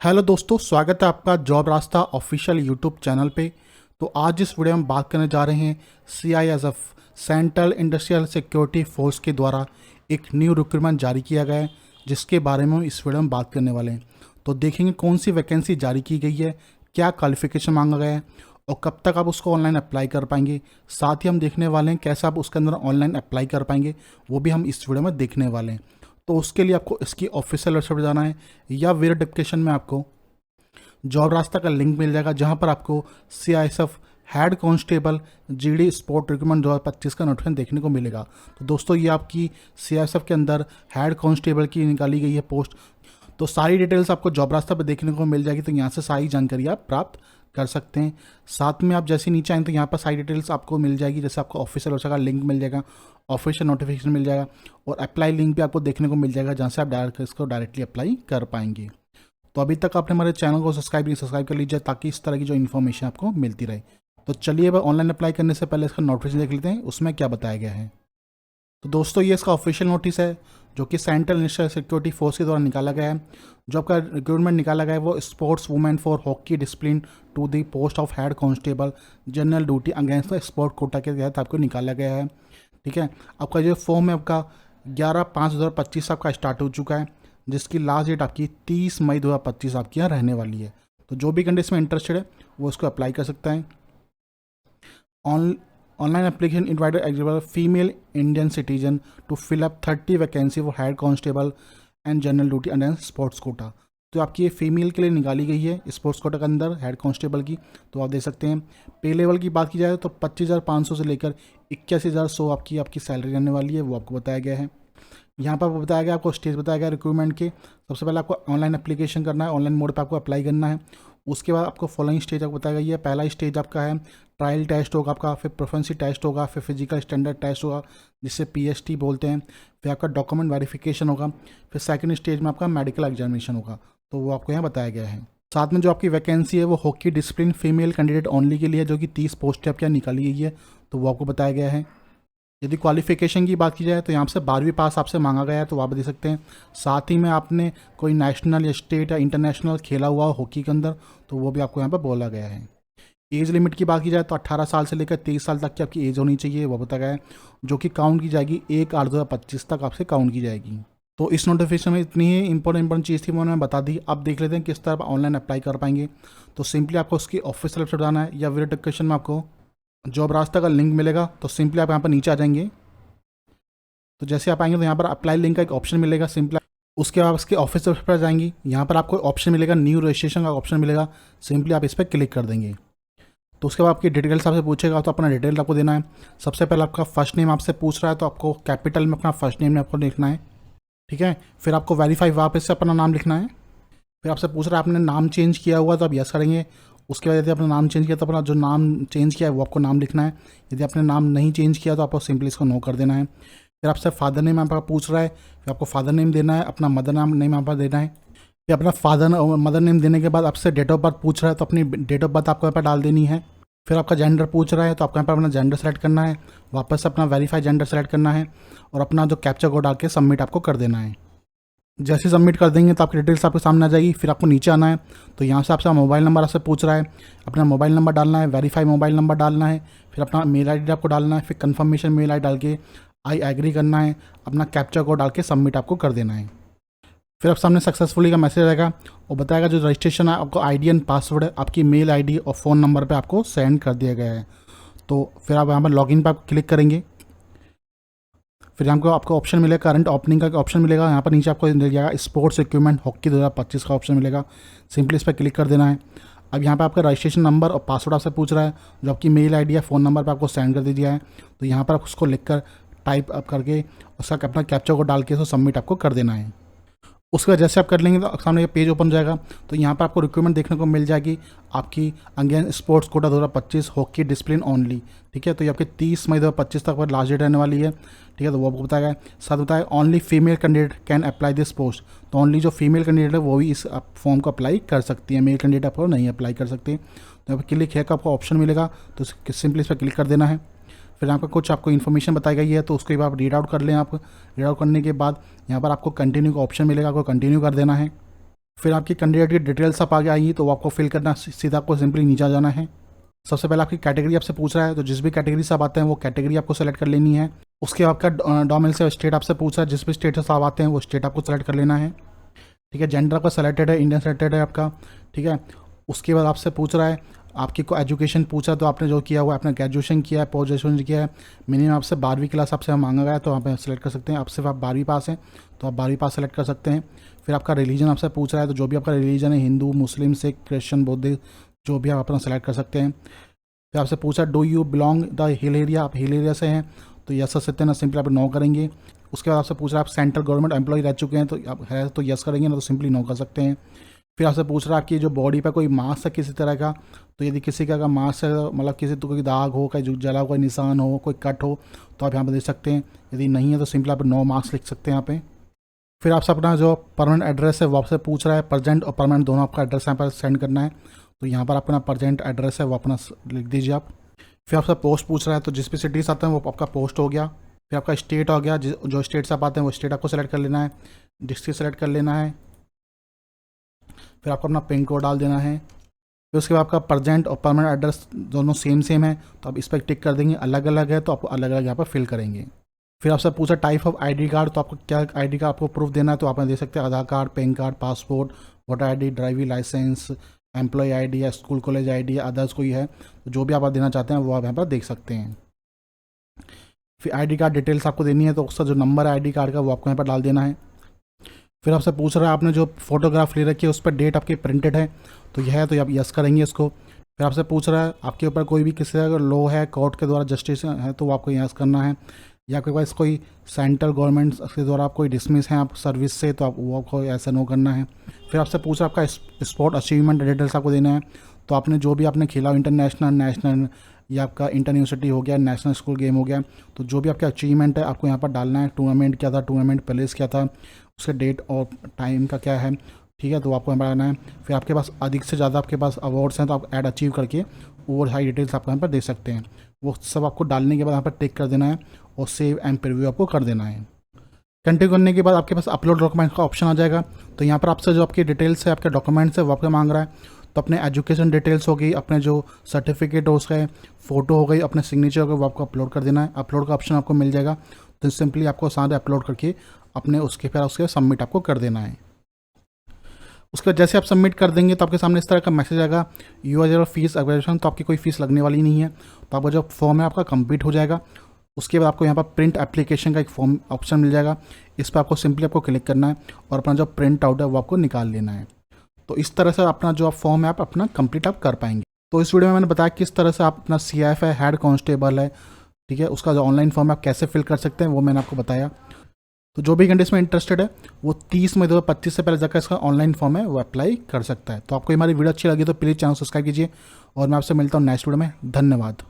Hello दोस्तों, स्वागत है आपका जॉब रास्ता ऑफिशियल यूट्यूब चैनल पे। तो आज इस वीडियो में बात करने जा रहे हैं CISF central industrial security force के द्वारा एक न्यू रिक्रूटमेंट जारी किया गया है, जिसके बारे में हम इस वीडियो में बात करने वाले हैं। तो देखेंगे कौन सी वैकेंसी जारी की गई है, क्या क्वालिफिकेशन मांगा गया है और कब तक आप उसको ऑनलाइन अप्लाई कर पाएंगे। साथ ही हम देखने वाले हैं कैसे आप उसके अंदर ऑनलाइन अप्लाई कर पाएंगे, वो भी हम इस वीडियो में देखने वाले हैं। तो उसके लिए आपको इसकी ऑफिशियल वेबसाइट पर जाना है या वेरिफिकेशन में आपको जॉब रास्ता का लिंक मिल जाएगा, जहां पर आपको CISF head constable GD sport recruitment 2025 का नोटिफिकेशन देखने को मिलेगा। तो दोस्तों, ये आपकी CISF के अंदर हेड कांस्टेबल की निकाली गई है पोस्ट। तो सारी डिटेल्स आपको जॉब रास्ता पर देखने को मिल जाएगी, तो यहाँ से सारी जानकारी आप प्राप्त कर सकते हैं। साथ में आप जैसे नीचे आएँ तो यहाँ पर सारी डिटेल्स आपको मिल जाएगी, जैसे आपको ऑफिशियल वेबसाइट का लिंक मिल जाएगा, ऑफिशियल नोटिफिकेशन मिल जाएगा और अप्लाई लिंक भी आपको देखने को मिल जाएगा, जहाँ से आप डायरेक्टली अप्लाई कर पाएंगे। तो अभी तक आपने हमारे चैनल को सब्सक्राइब कर लीजिए, ताकि इस तरह की जो इन्फॉर्मेशन आपको मिलती रहे। तो चलिए, अब ऑनलाइन अप्लाई करने से पहले इसका नोटिफिकेशन देख लेते हैं, उसमें क्या बताया गया है। तो दोस्तों, ये इसका ऑफिशियल नोटिस है, जो कि सेंट्रल इंडस्ट्रियल सिक्योरिटी फोर्स के द्वारा निकाला गया है। जो आपका रिक्रूटमेंट निकाला गया है वो sports women for hockey discipline to the post of head constable general duty against the sport quota के तहत आपको निकाला गया है। ठीक है, आपका जो फॉर्म है आपका 11/5/2025 आपका स्टार्ट हो चुका है, जिसकी लास्ट डेट आपकी 30 मई 2025 आपकी यहाँ रहने वाली है। तो जो भी कैंडिडेट में इंटरेस्टेड है वो उसको अप्लाई कर सकता है। Online application invited eligible female Indian citizen to fill up 30 vacancy for head constable and general duty under sports quota. तो आपकी ये फीमेल के लिए निकाली गई है स्पोर्ट्स कोटा के अंदर हेड कांस्टेबल की। तो आप देख सकते हैं, पे लेवल की बात की जाए तो 25,500 से लेकर 81,100 आपकी सैलरी रहने वाली है, वो आपको बताया गया है। यहाँ पर बताया गया, आपको स्टेज बताया गया रिक्रूटमेंट के। सबसे पहले आपको ऑनलाइन एप्लीकेशन करना है, ऑनलाइन मोड पर आपको अप्लाई करना है। उसके बाद आपको फॉलोइंग स्टेज आपको बताया गया है। पहला स्टेज आपका है ट्रायल टेस्ट होगा आपका, फिर प्रोफेंसी टेस्ट होगा, फिर फिजिकल स्टैंडर्ड टेस्ट होगा जिसे PST बोलते हैं, फिर आपका डॉक्यूमेंट वेरिफिकेशन होगा, फिर सेकंड स्टेज में आपका मेडिकल एग्जामिनेशन होगा। तो वो आपको यहाँ बताया गया है। साथ में जो आपकी वैकेंसी है वो hockey discipline female candidate only के लिए है, जो कि 30 पोस्ट आपके यहाँ निकाली गई है, तो वो आपको बताया गया है। यदि क्वालिफिकेशन की बात की जाए तो यहाँ से 12वीं पास आपसे मांगा गया है, तो आप दे सकते हैं। साथ ही में आपने कोई नेशनल या स्टेट या इंटरनेशनल खेला हुआ हो हॉकी के अंदर, तो वो भी आपको यहाँ पर बोला गया है। एज लिमिट की बात की जाए तो 18 साल से लेकर 23 साल तक की आपकी एज होनी चाहिए, वो बताया गया है, जो कि काउंट की जाएगी 1/8/2025 तक आपसे काउंट की जाएगी। तो इस नोटिफिकेशन में इतनी ही इंपॉर्टेंट चीज़ थी, वो मैंने बता दी। अब देख लेते हैं किस तरह ऑनलाइन अप्लाई कर पाएंगे। तो सिंपली आपको उसकी ऑफिशियल वेबसाइट जाना है या वेरिफिकेशन में आपको जॉब रास्ता का लिंक मिलेगा। तो सिंपली आप यहाँ पर नीचे आ जाएंगे। तो जैसे आप आएंगे तो यहाँ पर अप्लाई लिंक का एक ऑप्शन मिलेगा सिंपल। उसके बाद उसके ऑफिस पर जाएंगी, यहाँ पर आपको ऑप्शन मिलेगा न्यू रजिस्ट्रेशन का ऑप्शन मिलेगा। सिंपली आप इस पर क्लिक कर देंगे। तो उसके बाद आपकी डिटेल्स आपसे पूछेगा, तो अपना डिटेल आपको देना है। सबसे पहले आपका फर्स्ट नेम आपसे पूछ रहा है, तो आपको कैपिटल में अपना फर्स्ट नेम आपको लिखना है। ठीक है, फिर आपको वेरीफाई वापस से अपना नाम लिखना है। फिर आपसे पूछ रहा है आपने नाम चेंज किया हुआ, तो आप यस करेंगे। उसके बाद यदि आपने नाम चेंज किया तो अपना जो नाम चेंज किया है वो आपको नाम लिखना है। यदि आपने नाम नहीं चेंज किया तो आपको सिंपली इसको नो कर देना है। फिर आपसे फादर नेम आपका पूछ रहा है, फिर आपको फादर नेम देना है। अपना मदर नेम आपका देना है। फिर अपना मदर नेम देने के बाद आपसे डेट ऑफ बर्थ पूछ रहा है, तो अपनी डेट ऑफ बर्थ आपको यहाँ पर डाल देनी है। फिर आपका जेंडर पूछ रहा है, तो आपको यहाँ पर अपना जेंडर सेलेक्ट करना है। वापस अपना वेरीफाई जेंडर सेलेक्ट करना है और अपना जो कैप्चा कोड डाल के सबमिट आपको कर देना है। जैसे सबमिट कर देंगे तो आपकी डिटेल्स आपके सामने आ जाएगी। फिर आपको नीचे आना है, तो यहाँ से आपसे मोबाइल नंबर आपसे पूछ रहा है, अपना मोबाइल नंबर डालना है, वेरीफाई मोबाइल नंबर डालना है। फिर अपना मेल ID आपको डालना है, फिर कन्फर्मेशन मेल ID डाल के आई एग्री करना है। अपना कैप्चा कोड डाल के सबमिट आपको कर देना है। फिर आप सामने सक्सेसफुली का मैसेज आएगा और बताएगा जो रजिस्ट्रेशन है आपको ID एंड पासवर्ड आपकी मेल ID और फ़ोन नंबर पे आपको सेंड कर दिया गया है। तो फिर आप यहाँ पर लॉगिन पर आप क्लिक करेंगे। फिर हमको आपको ऑप्शन मिलेगा करंट ओपनिंग का ऑप्शन मिलेगा। यहाँ पर नीचे आपको मिल जाएगा स्पोर्ट्स इक्विपमेंट हॉकी 2025 का ऑप्शन मिलेगा। सिंपली इस पर क्लिक कर देना है। अब यहाँ पे आपका रजिस्ट्रेशन नंबर और पासवर्ड आपसे पूछ रहा है, जो आपकी मेल ID या फ़ोन नंबर पर आपको सेंड कर दिया है। तो यहाँ पर आप उसको लिख कर टाइप अप करके उसका अपना कैप्चा को डाल के उसको सबमिट आपको कर देना है। उसके बाद जैसे आप कर लेंगे तो सामने ये पेज ओपन हो जाएगा। तो यहाँ पर आपको रिक्रूटमेंट देखने को मिल जाएगी आपकी again sports quota 2025 hockey discipline only. ठीक है, तो ये आपकी 30 मई 2025 तक पर लास्ट डेट रहने वाली है। ठीक है, तो वो आपको बताया गया। साथ बताया only female candidate can apply this post. तो ओनली जो फीमेल कैंडिडेट है वो भी इस फॉर्म को अप्लाई कर सकती है, मेल कैंडिडेट आपको नहीं अप्लाई कर सकते। तो यहाँ पर क्लिक है का आपको ऑप्शन मिलेगा, तो सिंपली इस पर क्लिक कर देना है। फिर यहाँ पर कुछ आपको इन्फॉर्मेशन बताई गई है, तो उसको आप रीड आउट कर लें। आप रीड आउट करने के बाद यहाँ पर आपको कंटिन्यू का ऑप्शन मिलेगा, आपको कंटिन्यू कर देना है। फिर आपकी कैंडिडेट की डिटेल्स आप आगे आएंगी तो वो आपको फिल करना, सीधा आपको सिंपली नीचे आ जाना है। सबसे पहले आपकी कैटेगरी आपसे पूछ रहा है, तो जिस भी कैटेगरी से आप आते हैं वो कैटेगरी आपको सेलेक्ट कर लेनी है। उसके बाद आपका डोमेन से स्टेट आपसे पूछ रहा है, जिस भी स्टेट से आप आते हैं वो स्टेट आपको सेलेक्ट कर लेना है। ठीक है, जेंडर आपका सेलेक्टेड है, इंडियन सेलेक्टेड है आपका। ठीक है, उसके बाद आपसे पूछ रहा है, आपकी को एजुकेशन पूछा तो आपने जो किया हुआ है, आपने ग्रेजुएशन किया है, पोस्ट ग्रेजुएशन किया है, मिनिमम आपसे 12वीं क्लास आपसे मांगा गया है, तो आप सेलेक्ट कर सकते हैं। आप सिर्फ आप 12वीं पास हैं तो आप 12वीं पास सेलेक्ट कर सकते हैं। फिर आपका रिलीजन आपसे पूछ रहा है, तो जो भी आपका रिलीजन है, हिंदू, मुस्लिम, सिख, क्रिश्चियन, बौद्ध, जो भी आप अपना सेलेक्ट कर सकते हैं। फिर आपसे पूछा do you belong the hill area, आप हिल एरिया से हैं तो यस कर सकते हैं, ना सिंपली आप नो करेंगे। उसके बाद आपसे पूछ रहा है आप सेंट्रल गवर्नमेंट एम्प्लॉय रह चुके हैं, तो आप है तो यस करेंगे, ना तो सिंपली नो कर सकते हैं। फिर आपसे पूछ रहा है आपकी जो बॉडी पर कोई मार्क्स है किसी तरह का, तो यदि किसी का अगर मार्क्स है, मतलब किसी तो कोई दाग हो, कोई जला हुआ, कोई निशान हो, कोई कट हो, तो आप यहाँ पर दे सकते हैं। यदि नहीं है तो सिंपली आप नो मार्क्स लिख सकते हैं यहाँ पे। फिर आपसे अपना जो परमानेंट एड्रेस है वो आपसे पूछ रहा है, प्रेजेंट और परमानेंट दोनों आपका एड्रेस यहाँ पर सेंड करना है, तो यहाँ पर अपना प्रेजेंट एड्रेस है वो अपना लिख दीजिए आप। फिर आपसे पोस्ट पूछ रहा है, तो जिस भी सिटी से आते हैं वो आपका पोस्ट हो गया। फिर आपका स्टेट हो गया, जो स्टेट से आप आते हैं वो स्टेट आपको सेलेक्ट कर लेना है, डिस्ट्रिक्ट सेलेक्ट कर लेना है। फिर आपको अपना पिन कोड डाल देना है। फिर उसके बाद आपका प्रेजेंट और परमानेंट एड्रेस दोनों सेम है, तो आप इस पर टिक कर देंगे। अलग अलग है तो आपको अलग अलग यहाँ पर फिल करेंगे। फिर आपसे पूछा टाइप ऑफ आईडी कार्ड, तो आपको क्या आईडी कार्ड आपको प्रूफ देना है, तो आप दे सकते हैं Aadhaar card, PAN card, passport, voter ID, driving licence, employ ID या स्कूल कॉलेज आईडी या अदर्स कोई है, तो जो भी आप देना चाहते हैं वो आप यहाँ पर देख सकते हैं। फिर आईडी कार्ड डिटेल्स आपको देनी है, तो उसका जो नंबर है आईडी कार्ड का वो आपको यहाँ पर डाल देना है। फिर आपसे पूछ रहा है आपने जो फोटोग्राफ ले रखी है उस पर डेट आपकी प्रिंटेड है, तो यह है तो आप यस करेंगे इसको। फिर आपसे पूछ रहा है आपके ऊपर कोई भी किसी का लॉ है, कोर्ट के द्वारा जस्टिस है, तो वो आपको यस करना है। या कोई पास कोई सेंट्रल गवर्नमेंट के द्वारा आप कोई डिसमिस हैं आप सर्विस से, तो आप वो आपको ऐसा नो करना है। फिर आपसे पूछ रहा है आपका स्पोर्ट अचीवमेंट डिटेल्स आपको देना है, तो आपने जो भी आपने खेला, इंटरनेशनल, नेशनल या आपका इंटर यूनिवर्सिटी हो गया, नेशनल स्कूल गेम हो गया, तो जो भी आपका अचीवमेंट है आपको यहाँ पर डालना है। टूर्नामेंट क्या था, टूर्नामेंट प्लेस क्या था, उसके डेट और टाइम का क्या है, ठीक है, तो आपको यहाँ पर आना है। फिर आपके पास अधिक से ज़्यादा आपके पास अवार्ड्स हैं तो आप ऐड अचीव करके और हाई डिटेल्स आपको यहाँ पर दे सकते हैं। वो सब आपको डालने के बाद यहाँ पर टिक कर देना है और सेव एंड प्रीव्यू आपको कर देना है। कंटिन्यू करने के बाद आपके पास अपलोड डॉक्यूमेंट का ऑप्शन आ जाएगा, तो यहाँ पर आपसे जो आपकी डिटेल्स है, आपके डॉक्यूमेंट्स है वो आपको मांग रहा है। तो अपने एजुकेशन डिटेल्स हो गई, अपने जो सर्टिफिकेट हो उसका फ़ोटो हो गई, अपने सिग्नेचर हो गए, वो आपको अपलोड कर देना है। अपलोड का ऑप्शन आपको मिल जाएगा, तो सिंपली आपको साथ अपलोड करके अपने उसके फिर उसके सबमिट आपको कर देना है। उसके बाद जैसे आप सबमिट कर देंगे तो आपके सामने इस तरह का मैसेज आएगा, you are your fees aggression, तो आपकी कोई फीस लगने वाली नहीं है, तो आपका जो फॉर्म है आपका कंप्लीट हो जाएगा। उसके बाद आपको यहाँ पर प्रिंट एप्लीकेशन का एक फॉर्म ऑप्शन मिल जाएगा, इस पर आपको सिंपली आपको क्लिक करना है और अपना जो प्रिंट आउट है वो आपको निकाल लेना है। तो इस तरह से अपना जो आप फॉर्म है आप अपना कंप्लीट आप कर पाएंगे। तो इस वीडियो में मैंने बताया किस तरह से आप अपना CIF है, हेड कांस्टेबल है, ठीक है, उसका जो ऑनलाइन फॉर्म है आप कैसे फिल कर सकते हैं वो मैंने आपको बताया। तो जो भी कैंडिडेट में इंटरेस्टेड है वो 30 मई 2025 से पहले जाकर इसका ऑनलाइन फॉर्म है वो अप्लाई कर सकता है। तो आपको हमारी वीडियो अच्छी लगी तो प्लीज़ चैनल सब्सक्राइब कीजिए और मैं आपसे मिलता हूँ नेक्स्ट वीडियो में। धन्यवाद।